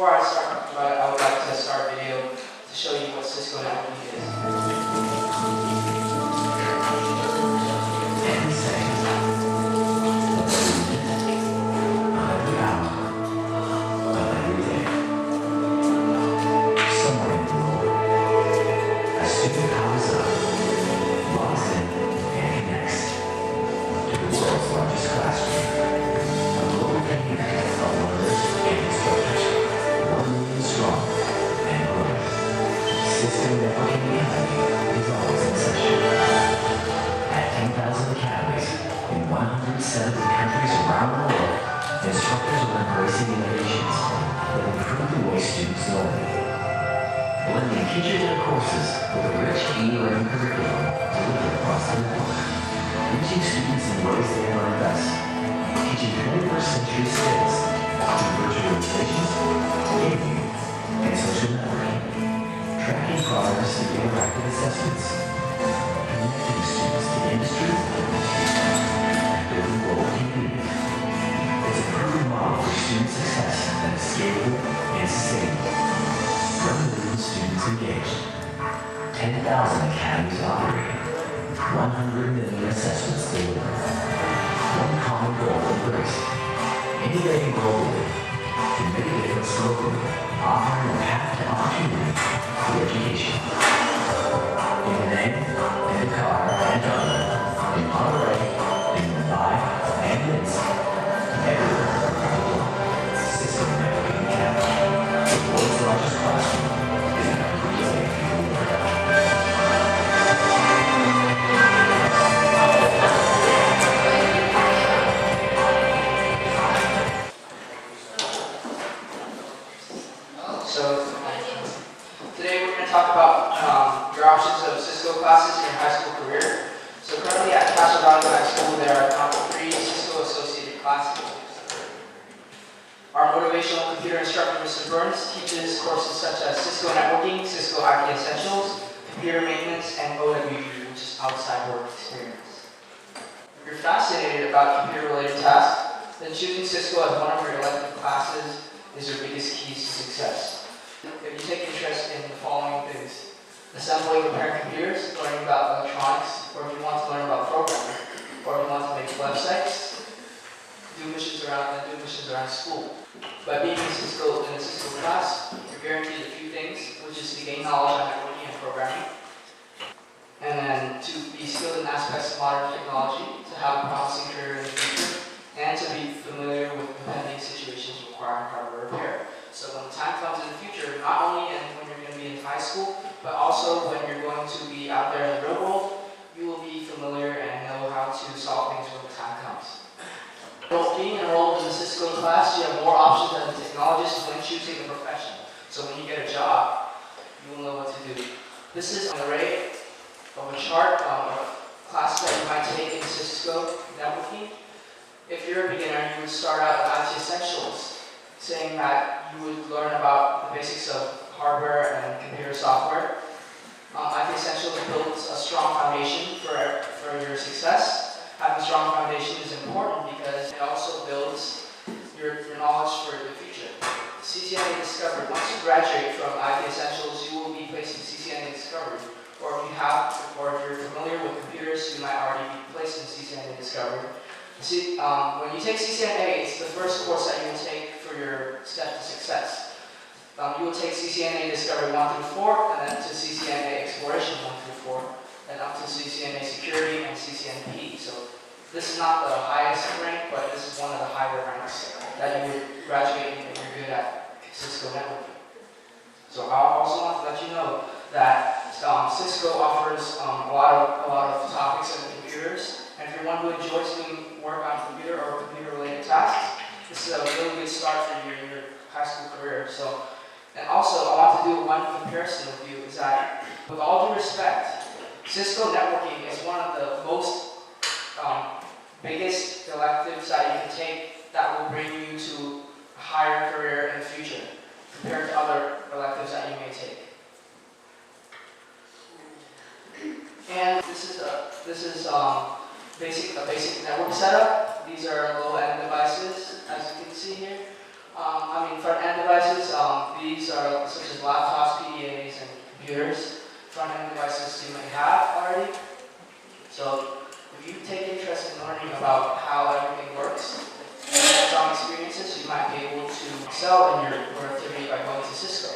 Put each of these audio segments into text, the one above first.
before I start talking about it, I would like to start a video to show you what Cisco networking is. Blending teacher-led courses with a rich e-learning curriculum delivered across the network, reaching students in ways they learn best, teaching 21st century skills through virtualizations, gaming, and social networking, tracking progress through interactive assessments, connecting students to industry, and building global communities. It's a proven model for student success that is scalable and sustainable. 1 million students engaged, 10,000 academies operating, 100 million assessments delivered. One common goal embraced, innovating globally, to make a difference locally, offering a path to opportunity for education. In the name, in the car, and Dublin, in Monterey, in Mumbai, and Minsk, everywhere around the world, Cisco Networking Academy, the world's largest classroom. So today we're going to talk about your options of Cisco classes in your high school career. So currently at Castro Valley High School there are 3 Cisco associated classes. Our motivational computer instructor, Mr. Burns, teaches courses such as Cisco Networking, Cisco IT Essentials, Computer Maintenance, and OWU, which is Outside Work Experience. If you're fascinated about computer-related tasks, then choosing Cisco as one of your elective classes is your biggest keys to success. If you take interest in the following things: assembling and repairing computers, learning about electronics, or if you want to learn about programming, or if you want to make websites, do missions around school. By being in a Cisco class, you're guaranteed a few things, which is to gain knowledge on networking and programming, and then to be skilled in aspects of modern technology, to have a promising career in the future, and to be familiar with pending situations requiring hardware repair. So when the time comes in the future, not only when you're going to be in high school, but also when you're going to be out there in the real world, you will be familiar and know how to solve things when the time comes. Being enrolled in the Cisco class, you have more options as a technologist when choosing a profession. So when you get a job, you will know what to do. This is an array of a chart of classes that you might take in Cisco networking. If you're a beginner, you would start out with IT Essentials, saying that you would learn about the basics of hardware and computer software. IT Essentials builds a strong foundation for your success. Having a strong foundation is important because it also builds your knowledge for the future. CCNA Discovery. Once you graduate from IT Essentials, you will be placed in CCNA Discovery. Or if you're familiar with computers, you might already be placed in CCNA Discovery. See, when you take CCNA, it's the first course that you will take for your step to success. You will take CCNA Discovery 1 through 4, and then to CCNA Exploration 1 through 4, and up to CCNA Security and CCNP. So this is not the highest rank, but this is one of the higher ranks that you would graduate if you're good at Cisco networking. So I also want to let you know that Cisco offers a lot of topics in computers. And if you're one who enjoys doing work on computer or computer-related tasks, this is a really good start for you in your high school career. And also, I want to do one comparison with you, is that, with all due respect, Cisco networking is one of the most biggest electives that you can take that will bring you to a higher career in the future, compared to other electives that you may take. And this is a basic network setup. These are low-end devices, as you can see here. Front-end devices. are such as laptops, PDAs, and computers, front-end devices you may have already. So if you take interest in learning about how everything works and hands-on experiences, you might be able to excel in your productivity by going to Cisco.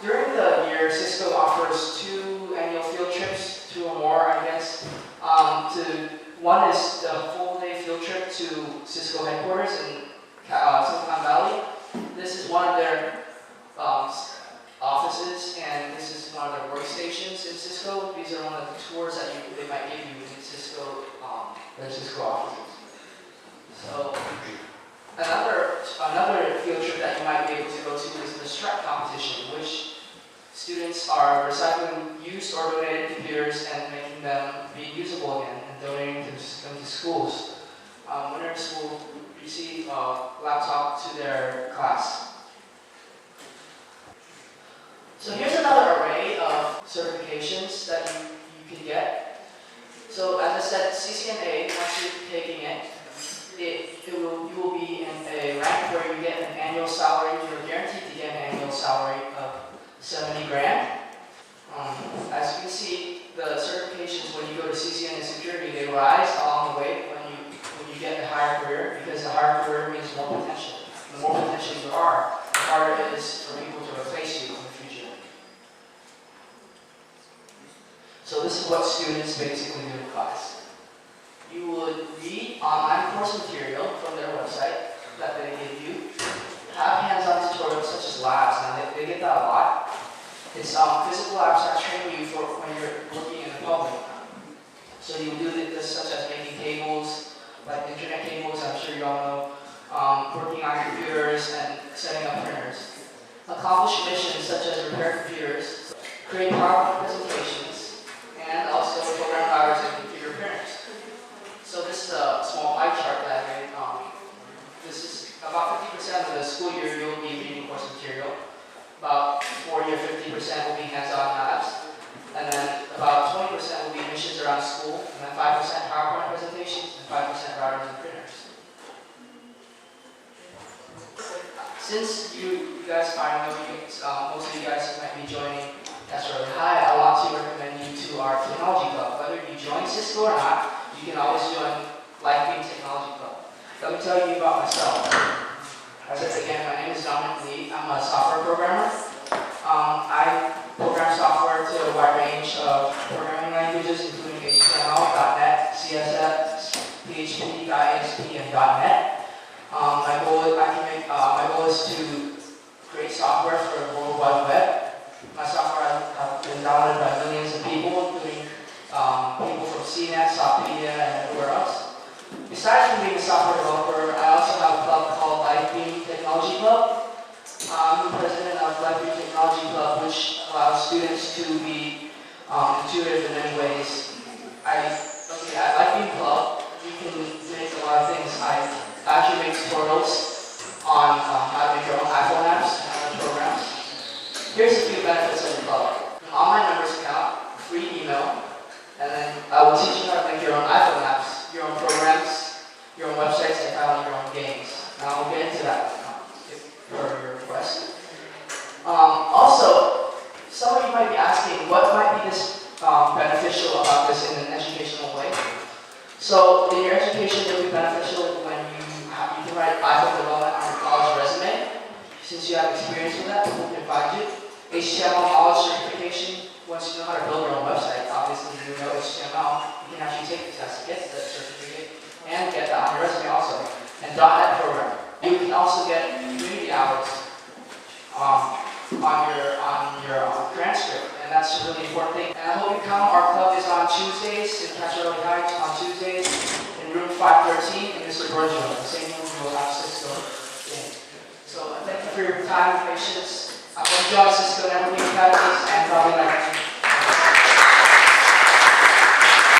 During the year, Cisco offers 2 annual field trips, 2 or more, I guess. One is the full-day field trip to Cisco headquarters in Silicon Valley. This is one of their offices, and this is one of their workstations in Cisco. These are one of the tours that they might give you in Cisco, their Cisco offices. So another field trip that you might be able to go to is the Strut competition, which students are recycling used or donated computers and making them be usable again and donating them to schools. Winners will receive a laptop to their class. So here's another array of certifications that you can get. So as I said, CCNA, once you're taking it, you will be in a rank where you get an annual salary. You're guaranteed to get an annual salary of 70 grand. As you can see, the certifications when you go to CCNA security, they rise along the way when you get a higher career, because the higher career means more potential. The more potential you are, the harder it is for people to replace you in the future. So this is what students basically do in class. You would read online course material from their website that they give you, have hands-on tutorials such as labs, and they get that a lot. It's physical labs that train you for when you're working in the public. So you do this such as making cables, like internet cables, I'm sure you all know, working on computers and setting up printers. Accomplish missions such as repair computers, create PowerPoint presentations, and also program routers and computer printers. So this is a small pie chart that I made. This is about 50% of the school year you'll be reading course material. About 40 or 50% will be hands-on labs. And then about 20% will be missions around school. And then 5% PowerPoint presentations and 5% routers and printers. Since you guys are new, most of you guys might be joining That's really high, I want to recommend you to our technology club. Whether you join Cisco or not, you can always join LifeBeam Technology Club. Let me tell you about myself. As I said again, my name is Dominick. I'm a software programmer. I program software to a wide range of programming languages, including HTML, .NET, CSS, PHP, .ASP, and .NET. My goal is to create software for the World Wide Web. My software has been downloaded by millions of people, including people from CNET, Softpedia, and everywhere else. Besides from being a software developer, I also have a club called LifeBeam Technology Club. I'm the president of LifeBeam Technology Club, which allows students to be intuitive in many ways. At LifeBeam Club, you can make a lot of things. I actually make tutorials on how to make your own iPhone apps and other programs. Here's a few benefits of the club. An online members account, free email, and then I will teach you how to make your own iPhone apps, your own programs, your own websites, and finally your own games. Now we'll get into that for your request. Also, some of you might be asking, what might be this beneficial about this in an educational way? So in your education, it will be beneficial when you can write iPhone development on your college resume. Since you have experience with that, people can find you. HTML knowledge certification. Once you know how to build your own website, obviously you know HTML, you can actually take the test, get the certificate, and get that on your resume also. And .NET program. You can also get community hours on your transcript, and that's a really important thing. And I hope you come. Our club is on Tuesdays in Catch-Early Heights on Tuesdays in room 513 in Mr. Burns' room, the same room you will have Cisco in. So thank you for your time and patience. I'm going to join Cisco Networking Academies and probably like